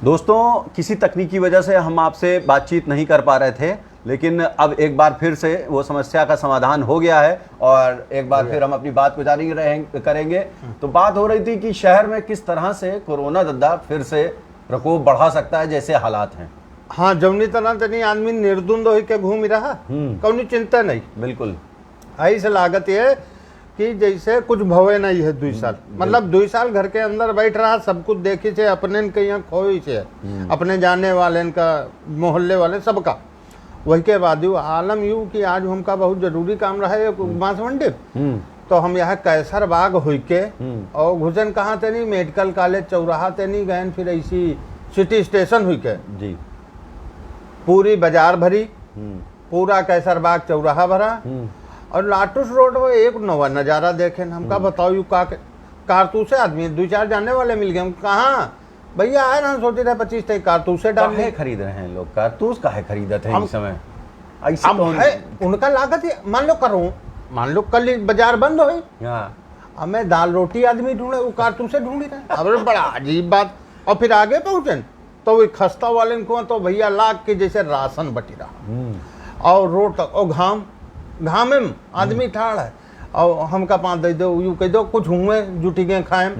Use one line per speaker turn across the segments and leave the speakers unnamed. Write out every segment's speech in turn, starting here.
दोस्तों, किसी तकनीकी वजह से हम आपसे बातचीत नहीं कर पा रहे थे, लेकिन अब एक बार फिर से वो समस्या का समाधान हो गया है और एक बार फिर हम अपनी बात को जारी करेंगे। तो बात हो रही थी कि शहर में किस तरह से कोरोना दद्दा फिर से प्रकोप बढ़ा सकता है जैसे हालात हैं।
हाँ, जवनी तना तनी आदमी निर्द्वंद हो के घूम रहा, कौनी चिंता नहीं।
बिल्कुल
ऐसे लागत ये कि जैसे कुछ भवे नहीं है 2 साल, मतलब 2 साल घर के अंदर बैठ रहा, सब कुछ देखी से अपने के यहाँ खोई से अपने जाने वाले का मोहल्ले वाले सबका। वही के बाद यू आलम यू कि आज हमका बहुत जरूरी काम रहा है मांस मंडी, तो हम यहाँ कैसर बाग हुई के और घुसन कहाँ थे नहीं, मेडिकल कॉलेज चौराहा थे नहीं गए, फिर ऐसी सिटी स्टेशन हुई के
जी,
पूरी बाजार भरी, पूरा कैसर बाग चौराहा भरा और लाटूस रोड में एक नवा नज़ारा देखे। हमका बताओ यू का कारतूसे आदमी 2-4 जाने वाले मिल गए। हम कहाँ भैया आए ना, सोचे रहे 25 तक कारतूसे डाल
खरीद रहे हैं लोग, कारतूस काहे खरीदते हैं इस समय।
उनका लागत मान लो करूँ, मान लो कल बाजार बंद हो, अब मैं दाल रोटी आदमी ढूंढे, वो कारतूसे ढूंढ रहे। अब बड़ा अजीब बात। और फिर आगे पहुंचे तो वो खस्ता वाले को तो भैया लाग के जैसे राशन बटी रहा और रोड तक और घाम में आदमी ठाड़ है और हमका 5 दे दो, यू कह दो कुछ हुए जुटी गए खाए,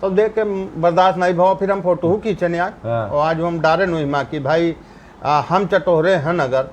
तो देख के बर्दाश्त नहीं भाव। फिर हम फोटो खींचने आज और आज हम डारे नहीं माँ की भाई हम चटोरे हैं अगर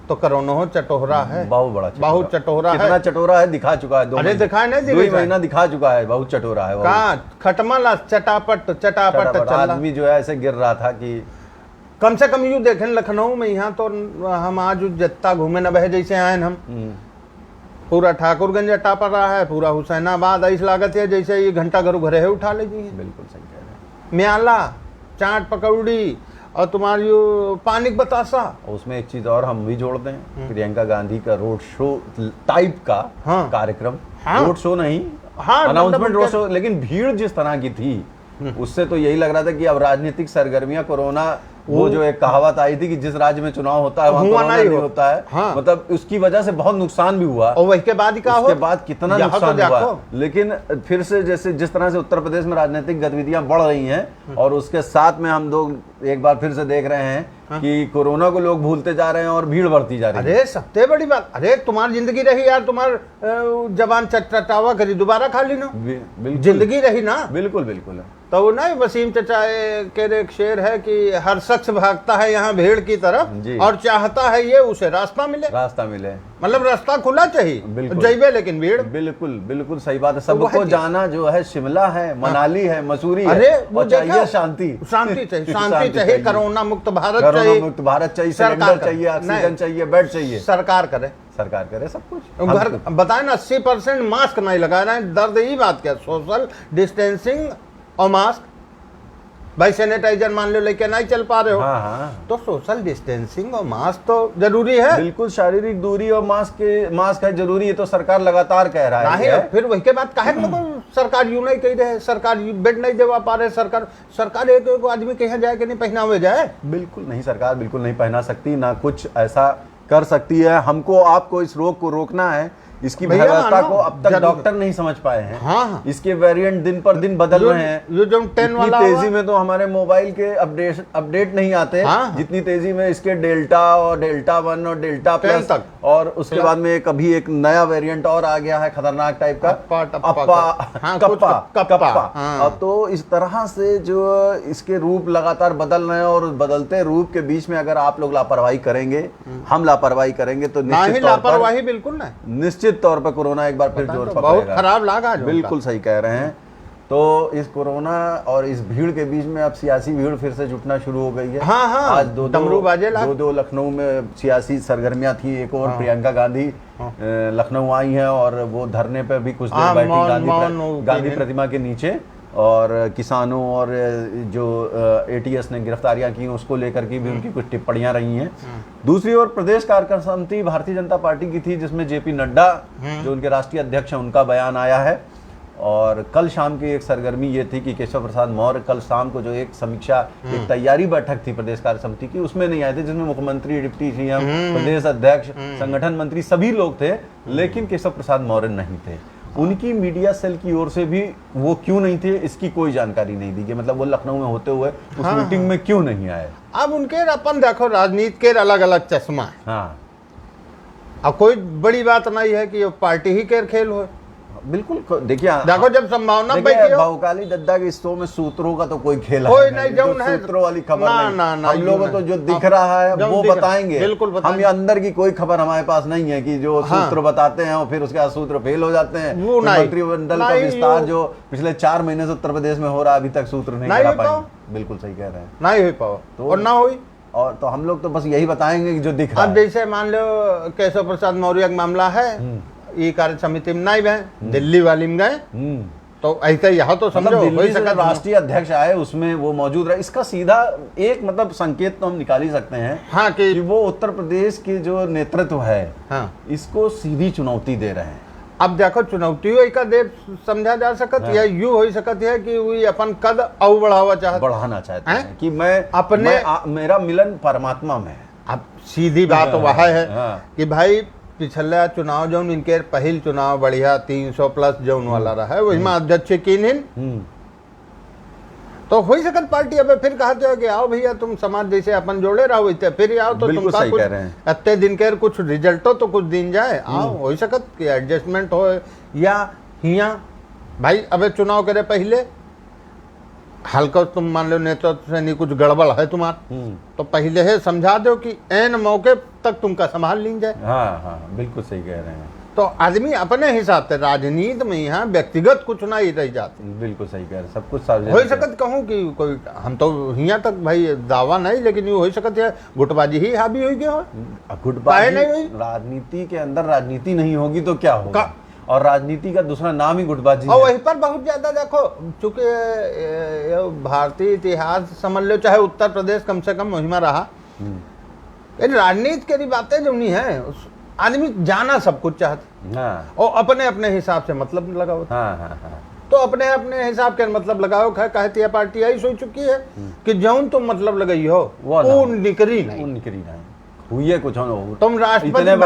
तो करोना हो चटोरा है, बहुत चटोरा है।
कितना चटोरा है दिखा चुका है,
अरे दिखाए नहीं,
2 महीना दिखा चुका है, बहुत चटोरा है।
कहाँ खटमला चटापट
आदमी जो है ऐसे गिर रहा था कि
कम से कम यू देखें लखनऊ में यहाँ तो हम आज जत्ता घूमे न बहे जैसे आए हम, पूरा ठाकुरगंज अट्टा पड़ रहा है, पूरा हुसैनाबाद ऐसी लागत है जैसे ये घंटा घर घरे है उठा लीजिए।
बिल्कुल सही कह रहे हैं।
म्याला चाट पकौड़ी और तुम्हारी पानी बतासा।
उसमें एक चीज और हम भी जोड़ दें, प्रियंका गांधी का रोड शो टाइप का कार्यक्रम, रोड शो नहीं, अनाउंसमेंट रोड शो, लेकिन भीड़ जिस तरह की थी उससे तो यही लग रहा था कि अब राजनीतिक सरगर्मियां, कोरोना, वो जो एक कहावत आई थी कि जिस राज्य में चुनाव होता है वहाँ कोरोना नहीं होता है, मतलब उसकी वजह से बहुत नुकसान भी हुआ।
और उसके बाद
कितना नुकसान हुआ। लेकिन फिर से जैसे जिस तरह से उत्तर प्रदेश में राजनीतिक गतिविधियां बढ़ रही हैं और उसके साथ में हम लोग एक बार फिर से देख रहे हैं कि कोरोना को लोग भूलते जा रहे हैं और भीड़ बढ़ती जा रही है।
अरे सबसे बड़ी बात, अरे तुम्हारी जिंदगी रही यार, तुम्हार जबान चटचटावा करी दोबारा खा ली ना, जिंदगी रही ना।
बिल्कुल बिल्कुल।
तो नहीं वसीम चचा के एक शेर है कि हर शख्स भागता है यहाँ भीड़ की तरफ और चाहता है ये उसे रास्ता मिले, मतलब रास्ता खुला चाहिए जैबे, लेकिन भीड़।
बिल्कुल बिल्कुल सही बात है। सबको जाना जो है शिमला है, मनाली है, मसूरी है, और चाहिए शांति
चाहिए, कोरोना मुक्त भारत
चाहिए, सिलेंडर चाहिए, ऑक्सीजन चाहिए, बेड चाहिए।
सरकार करे सब कुछ। घर बताए ना 80% मास्क नहीं लगा रहे हैं, दर्द ही बात क्या, सोशल डिस्टेंसिंग और मास्क। भाई सैनिटाइजर मान लो लेके नहीं चल पा रहे हो, तो सोशल डिस्टेंसिंग और मास्क तो जरूरी है।
बिल्कुल, शारीरिक दूरी और मास्क है जरूरी है, तो सरकार लगातार कह रहा है।
फिर वही के बाद काहे सरकार यूं नहीं कह रहे, सरकार बेड नहीं देवा पा रहे, सरकार एक आदमी कहीं जाए कि नहीं पहनावे जाए।
बिल्कुल नहीं, सरकार बिल्कुल नहीं पहना सकती, ना कुछ ऐसा कर सकती है। हमको आपको इस रोग को रोकना है, इसकी भयावहता को अब तक डॉक्टर नहीं समझ पाए हैं। इसके वेरिएंट दिन पर दिन बदल रहे हैं।
ये जो 10 वाला
तेजी में तो हमारे मोबाइल के अपडेट नहीं आते जितनी तेजी में इसके डेल्टा और डेल्टा 1 और डेल्टा प्लस तक, और उसके बाद में अभी एक नया वेरिएंट और आ गया है खतरनाक टाइप का, कप्पा। तो इस तरह से जो इसके रूप लगातार बदल रहे हैं और बदलते रूप के बीच में अगर आप लोग लापरवाही करेंगे, हम लापरवाही करेंगे तो
लापरवाही बिल्कुल नहीं,
निश्चित तौर पर कोरोना एक बार फिर जोर पकड़ेगा।
बहुत खराब लगा।
बिल्कुल सही कह रहे हैं। तो इस कोरोना और इस भीड़ के बीच में अब सियासी भीड़ फिर से जुटना शुरू हो गई है। आज दो लखनऊ में सियासी सरगर्मियां थी। एक और प्रियंका गांधी लखनऊ आई हैं और वो धरने पे भी कुछ देर बैठी गांधी प्रतिमा के नीचे, और किसानों और जो एटीएस ने गिरफ्तारियां की उसको लेकर की भी उनकी कुछ टिप्पणियां रही हैं। दूसरी ओर प्रदेश कार्यकारिणी समिति भारतीय जनता पार्टी की थी, जिसमें जेपी नड्डा जो उनके राष्ट्रीय अध्यक्ष हैं उनका बयान आया है। और कल शाम की एक सरगर्मी ये थी कि केशव प्रसाद मौर्य कल शाम को जो एक समीक्षा, एक तैयारी बैठक थी प्रदेश कार्य समिति की, उसमें नहीं आए थे, जिसमें मुख्यमंत्री, डिप्टी सीएम, प्रदेश अध्यक्ष, संगठन मंत्री सभी लोग थे, लेकिन केशव प्रसाद मौर्य नहीं थे। उनकी मीडिया सेल की ओर से भी वो क्यों नहीं थे इसकी कोई जानकारी नहीं दी गई। मतलब वो लखनऊ में होते हुए उस मीटिंग में क्यों नहीं आए।
अब उनके अपन देखो राजनीति के अलग अलग चश्मा है।
हाँ,
अब कोई बड़ी बात नहीं है कि पार्टी ही के खेल हो।
बिल्कुल देखिए,
देखो जब संभावना
बहुकाली दद्दा के शो में सूत्रों का तो कोई खेल
कोई नहीं, जो
सूत्रों वाली खबर नहीं। हम लोगों
तो
को जो दिख रहा है वो बताएंगे।
बिल्कुल
हम ये अंदर की कोई खबर हमारे पास नहीं है कि जो सूत्र बताते हैं और फिर उसके बाद सूत्र फेल हो जाते हैं। मंत्रिमंडल का विस्तार जो पिछले 4 महीने से उत्तर प्रदेश में हो रहा है अभी तक सूत्र नहीं करा पाए। बिल्कुल सही कह रहे हैं,
नहीं हो पाओ और ना हुई।
और तो हम लोग तो बस यही बताएंगे कि जो दिख रहा है।
अब जैसे मान लो केशव प्रसाद मौर्य का मामला है, ये कार्य समिति में नहीं गए, दिल्ली वाली में गए, तो ऐसे यहाँ तो समझो
दिल्ली से राष्ट्रीय अध्यक्ष आए उसमें वो मौजूद रहे। इसका सीधा एक मतलब संकेत तो हम निकाल ही सकते हैं,
हाँ, कि वो
उत्तर प्रदेश के जो नेतृत्व है,
हाँ,
इसको सीधी चुनौती दे रहे हैं।
अब देखो चुनौती का दे समझा जा सकत है, या यूं हो सकत है कि वो अपन कद और बढ़ाना चाहते हैं
कि मैं मेरा मिलन परमात्मा में है।
अब सीधी बात वह है कि भाई पिछला चुनाव जो इनके पहल चुनाव बढ़िया 300+ जौन वाला रहा है वही में अध्यक्ष की तो हो सकत पार्टी अब फिर कहते हो कि आओ भैया तुम समाज जैसे अपन जोड़े रहो फिर आओ तो तुम कुछ अत्ते दिन के कुछ रिजल्टो तो कुछ दिन जाए आओ हो सकत कि एडजस्टमेंट हो या हिया भाई अब चुनाव करे पहले हल्का तुम मान लो नेतृत्व से नहीं कुछ गड़बड़ है तुम्हारा तो पहले है समझा दो कि एन मौके तक तुमका संभाल ली जाए।
हाँ हाँ बिल्कुल सही कह रहे हैं।
तो आदमी अपने हिसाब से राजनीति में यहाँ व्यक्तिगत कुछ ना ही रह जाते।
बिल्कुल सही कह रहे हैं, सब कुछ
हो सकत कहूँ कि कोई हम तो यहाँ तक भाई दावा नहीं, लेकिन ये हो सकत है गुटबाजी ही हावी हुई गया हो।
गुटबाजी नहीं हुई, राजनीति के अंदर राजनीति नहीं होगी तो क्या होगा, और राजनीति का दूसरा नाम ही गुटबाजी
और वहीं पर बहुत ज्यादा देखो चूंकि भारतीय इतिहास समझ लो चाहे उत्तर प्रदेश कम से कम वही में रहा, राजनीति की बातें जो नहीं है आदमी जाना सब कुछ चाहते और अपने अपने हिसाब से मतलब लगाओ। तो अपने अपने हिसाब के मतलब लगाओ कहती है पार्टी यही सोच चुकी है कि जौन तुम मतलब लगाई हो वो निकरी नहीं
हुई कुछ
तुम राष्ट्रपति
इतने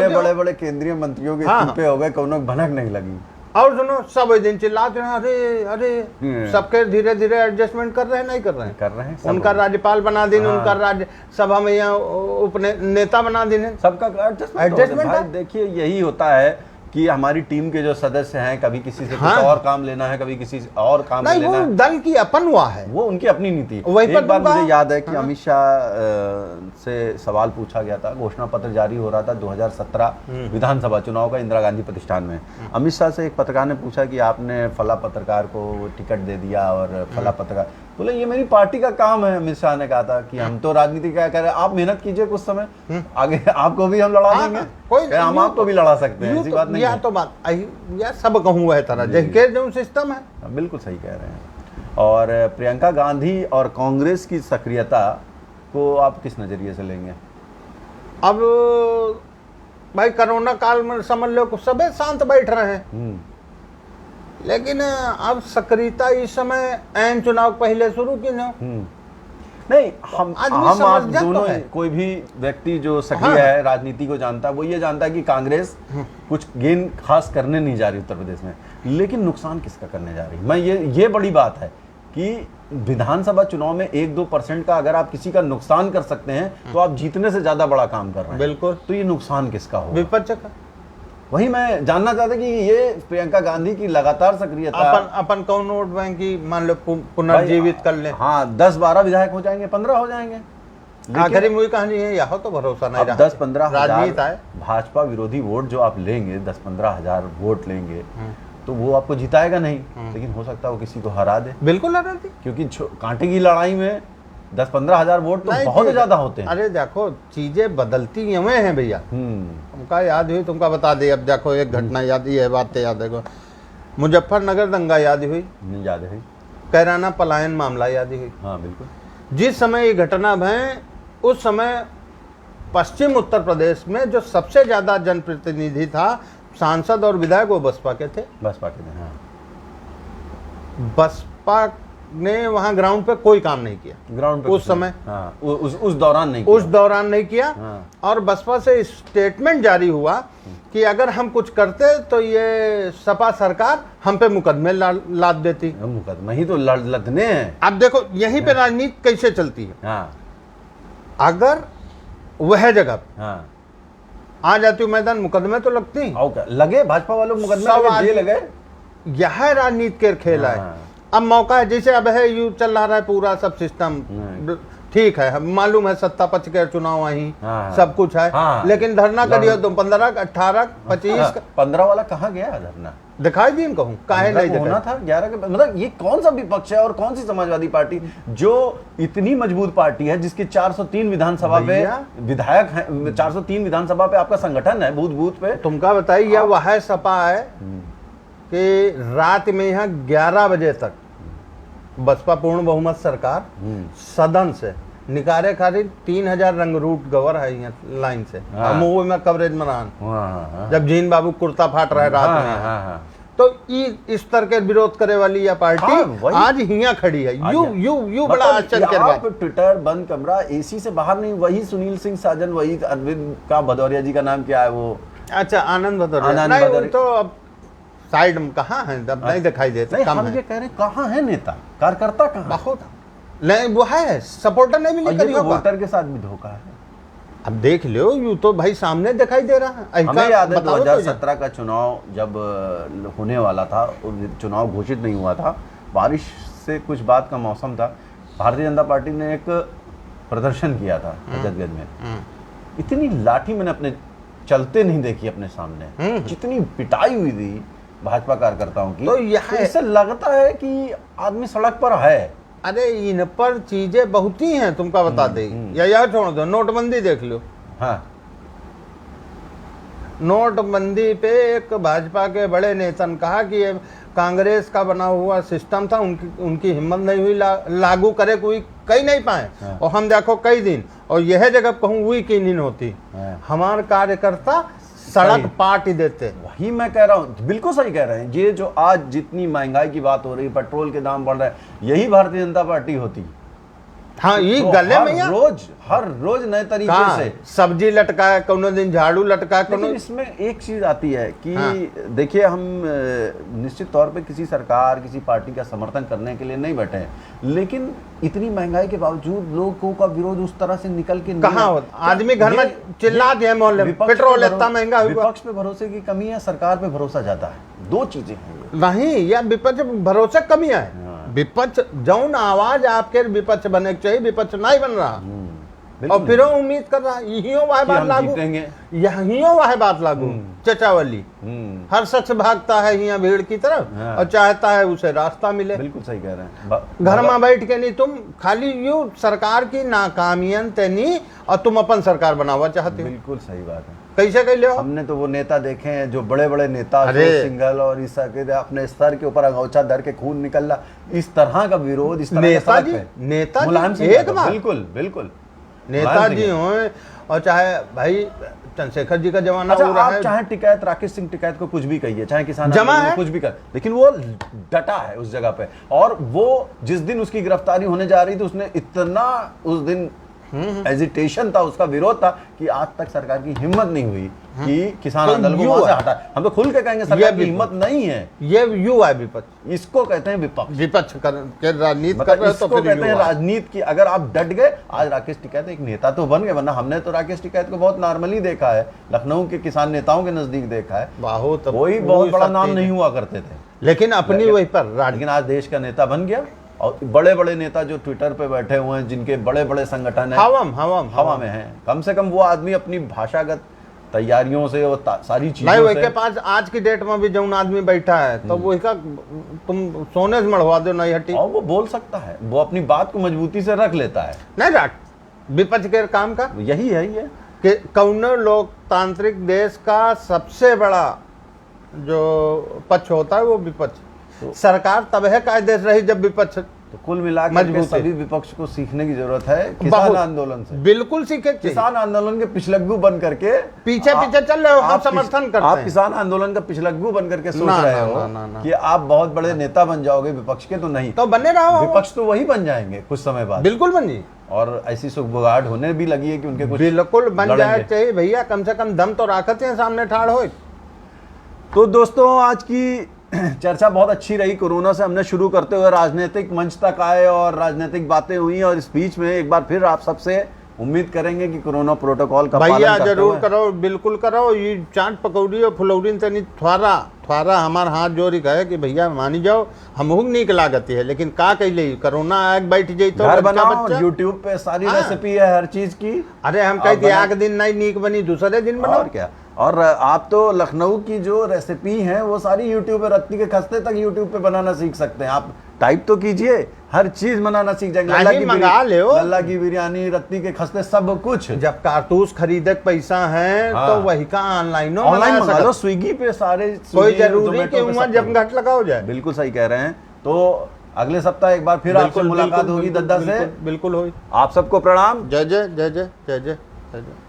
बड़े बड़े केंद्रीय मंत्रियों के इस्तीफे हो गए, कौनो भनक नहीं लगी।
और सुनो सब दिन चिल्लाते हैं अरे अरे सबके धीरे धीरे एडजस्टमेंट कर रहे हैं नहीं कर रहे हैं उनका राज्यपाल बना देने, उनका राज्यसभा में यहाँ उप नेता बना देने,
सबका एडजस्टमेंट। देखिए यही होता है कि हमारी टीम के जो सदस्य हैं कभी किसी से कुछ और काम लेना है, कभी किसी से और काम लेना है,
दल की अपन हुआ है,
वो उनकी अपनी नीति। एक बार मुझे याद है कि अमित शाह से सवाल पूछा गया था, घोषणा पत्र जारी हो रहा था 2017 विधानसभा चुनाव का इंदिरा गांधी प्रतिष्ठान में। अमित शाह से एक पत्रकार ने पूछा कि आपने फला पत्रकार को टिकट दे दिया और फला पत्रकार, बोले ये मेरी पार्टी का काम है। अमित शाह ने कहा था कि हम तो राजनीति क्या कर रहे हैं, आप मेहनत कीजिए कुछ समय आगे आपको भी हम लड़ा देंगे, हम आपको भी लड़ा सकते हैं, ऐसी बात नहीं है।
तो बात या सब कहूँ है तरह जैसे जो सिस्टम है।
बिल्कुल सही कह रहे हैं। और प्रियंका गांधी और कांग्रेस की सक्रियता को आप किस नजरिए से लेंगे?
अब भाई कोरोना काल में समझ लो सब शांत बैठ रहे हैं, लेकिन अब सक्रियता इस समय एन चुनाव पहले शुरू की ना
नहीं, हम आप दोनों कोई भी व्यक्ति जो सक्रिय है राजनीति को जानता है वो ये जानता है कि कांग्रेस कुछ गेन खास करने नहीं जा रही उत्तर प्रदेश में, लेकिन नुकसान किसका करने जा रही है। मैं ये बड़ी बात है कि विधानसभा चुनाव में 1-2% का अगर आप किसी का नुकसान कर सकते हैं तो आप जीतने से ज्यादा बड़ा काम कर रहे हैं।
बिल्कुल।
तो ये नुकसान किसका हो?
विपक्ष का।
वही मैं जानना चाहता कि ये प्रियंका गांधी की लगातार सक्रियता
अपन कौन वोट बैंक की मान लो पुनर्जीवित कर ले,
हाँ 10-12 विधायक हो जाएंगे, 15 हो जाएंगे,
आखिरी मुझे कहानी है यहाँ तो भरोसा नहीं रहा।
10-15 हजार भाजपा विरोधी वोट जो आप लेंगे 10-15 हजार वोट लेंगे तो वो आपको जिताएगा नहीं, लेकिन हो सकता है वो किसी को हरा दे।
बिल्कुल हरा दे,
क्योंकि कांटे की लड़ाई में 10-15 हजार वोट तो बहुत ज्यादा होते हैं।
अरे देखो चीजें बदलती हुए हैं भैया, तुमका याद हुई तुमका बता दे। अब देखो एक घटना याद ही है, बात याद है, मुजफ्फरनगर दंगा याद हुई,
याद है,
कैराना पलायन मामला याद हुई।
हाँ बिल्कुल।
जिस समय ये घटना भय उस समय पश्चिम उत्तर प्रदेश में जो सबसे ज्यादा जनप्रतिनिधि था सांसद और विधायक वो बसपा के थे।
बसपा के थे, हाँ।
बसपा ने वहाँ ग्राउंड पे कोई काम नहीं किया,
ग्राउंड पे
उस समय।
हाँ, उस दौरान नहीं
उस दौरान नहीं किया।
हाँ।
और बसपा से स्टेटमेंट जारी हुआ कि अगर हम कुछ करते तो ये सपा सरकार हम पे मुकदमे लाद देती।
मुकदमा ही तो लदने हैं।
अब देखो यहीं पे राजनीति कैसे चलती है।
हाँ।
अगर वह जगह
हाँ।
आ जाती हूँ मैदान, मुकदमे तो लगते हैं।
क्या लगे भाजपा वालों मुकदमे लगे।
यह राजनीति के खेल है। अब मौका है, जैसे अब है यू चल रहा है पूरा सब सिस्टम, ठीक है, मालूम है सत्ता पक्ष के चुनाव वहीं सब कुछ है। लेकिन धरना करिए तुम 15, 18, 25,
15 वाला कहाँ गया धरना?
दिखाई दी कहूँ काहे नहीं
होना था 11 के। मतलब ये कौन सा विपक्ष है और कौन सी समाजवादी पार्टी जो इतनी मजबूत पार्टी है जिसके 403 विधानसभा पे विधायक हैं, 403 विधानसभा पे आपका संगठन है बूथ बूथ पे।
तुमका बताइए यह वह सपा है कि रात में यहाँ 11 बजे तक बसपा पूर्ण बहुमत सरकार सदन से निकारे खातिर 3000 रंगरूट गवर है यहाँ लाइन से। हम वो में कवरेज मनान जब जीन बाबू कुर्ता फाट रहा है रात में। तो इस तरह के विरोध करे वाली यह पार्टी आज हिया खड़ी है। यू बड़ा आश्चर्य।
ट्विटर बंद कमरा, एसी से बाहर नहीं। वही सुनील सिंह साजन, वही अरविंद का भदौरिया जी का नाम क्या है वो?
अच्छा, आनंद भदौरिया। तो अब साइड में कहाँ है, अब नहीं दिखाई देते।
हम ये कह रहे कहाँ है नेता कार्यकर्ता, कहाँ?
बहुत नहीं, वो है सपोर्टर नहीं मिली,
वोटर के साथ भी धोखा है।
अब देख लो, यू तो भाई सामने दिखाई दे रहा है।
हमें याद है 2017 का चुनाव जब होने वाला था, चुनाव घोषित नहीं हुआ था, बारिश से कुछ बाद का मौसम था, भारतीय जनता पार्टी ने एक प्रदर्शन किया था रजतगंज में। इतनी लाठी मैंने अपने चलते नहीं देखी अपने सामने, जितनी पिटाई हुई थी भाजपा कार्यकर्ताओं की।
तो
इससे लगता है कि आदमी सड़क पर है।
अरे इन पर चीजें बहुत ही हैं, तुमका बता दे। या यह छोड़ दो, नोटबंदी देख लो।
हाँ।
नोटबंदी पे एक भाजपा के बड़े नेता ने कहा कि ये कांग्रेस का बना हुआ सिस्टम था, उनकी हिम्मत नहीं हुई लागू करे, कोई कहीं नहीं पाए। और हम देखो कई दिन, और यह जगह कहूँ हुई की नहीं होती। हमारे कार्यकर्ता सड़क पाट ही देते।
वही मैं कह रहा हूँ, बिल्कुल सही कह रहे हैं। ये जो आज जितनी महंगाई की बात हो रही, पेट्रोल के दाम बढ़ रहे हैं, यही भारतीय जनता पार्टी होती।
हाँ, ये तो गले में
हर रोज नए तरीके से
सब्जी लटका है, कोनो दिन झाड़ू लटका है।
लेकिन इसमें एक चीज आती है कि देखिए, हम निश्चित तौर पे किसी सरकार, किसी पार्टी का समर्थन करने के लिए नहीं बैठे हैं, लेकिन इतनी महंगाई के बावजूद लोगों का विरोध उस तरह से निकल के
कहाँ होता। आदमी घर में चिल्ला दिया मोहल्ले में, पेट्रोल इतना महंगा हुआ।
विपक्ष पे भरोसे की कमी है, सरकार पे भरोसा ज्यादा है। दो चीजें हैं
नहीं, या विपक्ष भरोसा कमी है। विपक्ष जौन आवाज आपके विपक्ष बने चाहिए, विपक्ष नहीं बन रहा। और फिर उम्मीद कर रहा यही वह बात लागू, यही वह बात लागू चचावली। हर शख्स भागता है यहाँ भीड़ की तरफ और चाहता है उसे रास्ता मिले।
बिल्कुल सही कह रहे हैं।
घर में बैठ के नहीं, तुम खाली यू सरकार की नाकामियन नहीं और तुम अपन सरकार बनावा चाहते हो।
बिल्कुल सही बात है।
कैसे कह लो?
हमने तो वो नेता देखे हैं जो बड़े बड़े नेता, सिंगल और इस अपने स्तर के ऊपर अंगोछा धर के खून निकल रहा, इस तरह का विरोध, इस तरह का
नेताजी एक बात,
बिल्कुल बिल्कुल
नेताजी हो, और चाहे भाई चंद्रशेखर जी का जमाना हो रहा है,
चाहे टिकैत राकेश सिंह टिकैत को कुछ भी कहिए, चाहे किसान
जमा है,
कुछ भी कर, लेकिन वो डटा है उस जगह पे। और वो जिस दिन उसकी गिरफ्तारी होने जा रही थी, उसने इतना उस दिन एजिटेशन था, उसका विरोध था कि आज तक सरकार की हिम्मत नहीं हुई कि किसान आंदोलन को वहां से हटा। हम तो खुल के कहेंगे सरकार की हिम्मत नहीं है।
ये यू है विपक्ष,
इसको कहते हैं विपक्ष।
विपक्ष के राजनीति कर रहे
तो फिर कहते हैं राजनीति की। अगर आप डट गए, आज राकेश टिकैत एक नेता तो बन गए, वरना हमने तो राकेश टिकैत को बहुत नॉर्मली देखा है, लखनऊ के किसान नेताओं के नजदीक देखा है, कोई बहुत बड़ा नाम नहीं हुआ करते थे,
लेकिन अपनी वही पर।
लेकिन आज देश का नेता बन गया। और बड़े बड़े नेता जो ट्विटर पे बैठे हुए हैं, जिनके बड़े बड़े संगठन है, हवा में हैं, कम से कम वो आदमी अपनी भाषागत तैयारियों से और सारी चीजों से।
के पास आज की डेट में भी जो आदमी बैठा है, तो वो का तुम सोने से मढ़वा दो, नहीं हटी,
और वो बोल सकता है, वो अपनी बात को मजबूती से रख लेता है।
नहीं रख, विपक्ष के काम का
यही है
कि कौन लोकतांत्रिक देश का सबसे बड़ा जो पक्ष होता है वो विपक्ष। सरकार तब है कायदे रही जब विपक्ष
तो कुल मिलाकर के सभी विपक्ष को सीखने की जरूरत है किसान आंदोलन से।
बिल्कुल सीखे,
किसान आंदोलन के पिछलग्गू बन करके
पीछे चल रहे हो, हम समर्थन करते हैं।
आप किसान आंदोलन का पिछलग्गू बन करके सोच रहे हो कि आप बहुत बड़े नेता बन जाओगे विपक्ष के, तो नहीं,
तो बने रहो,
विपक्ष तो वही बन जाएंगे कुछ समय बाद।
बिल्कुल बन जी,
और ऐसी सुगबुगाहट होने भी लगी है कि उनके कुछ
बिल्कुल बन जाए चाहिए भैया, कम से कम दम तो राखते हैं सामने ठाड़ हो।
तो दोस्तों आज की चर्चा बहुत अच्छी रही। कोरोना से हमने शुरू करते हुए राजनीतिक मंच तक आए और राजनीतिक बातें हुई, और इस बीच में एक बार फिर आप सबसे उम्मीद करेंगे कि कोरोना प्रोटोकॉल का
भैया जरूर करो, बिल्कुल करो। ये चाट पकौड़ी और फुलौड़ी तनी थोड़ा हमारा हाथ जोड़ी कहे कि भैया मानी जाओ, हम नीक लागत है, लेकिन का कह कोरोना आग बैठ जाये तो
घर बनाओ, यूट्यूब पे सारी रेसिपी है हर चीज की।
अरे हम कहते आग दिन नहीं नीक बनी, दूसरे दिन बनाओ।
और क्या, और आप तो लखनऊ की जो रेसिपी है वो सारी यूट्यूब पे, रत्ती के खस्ते तक यूट्यूब पे बनाना सीख सकते हैं। आप टाइप तो कीजिए, हर चीज बनाना सीख जाएंगे। लल्ला की बिरयानी, रत्ती के खस्ते, सब कुछ।
जब कारतूस खरीदे पैसा है तो वही का ऑनलाइन
मंगा लो, स्विगी पे सारे,
कोई जरूरी कि वहाँ जब घट लगाओ जाए।
बिल्कुल सही कह रहे हैं। तो अगले सप्ताह एक बार फिर आपसे मुलाकात होगी दद्दा से।
बिल्कुल होगी।
आप सबको प्रणाम।
जय जय जय जय जय जय जय जय।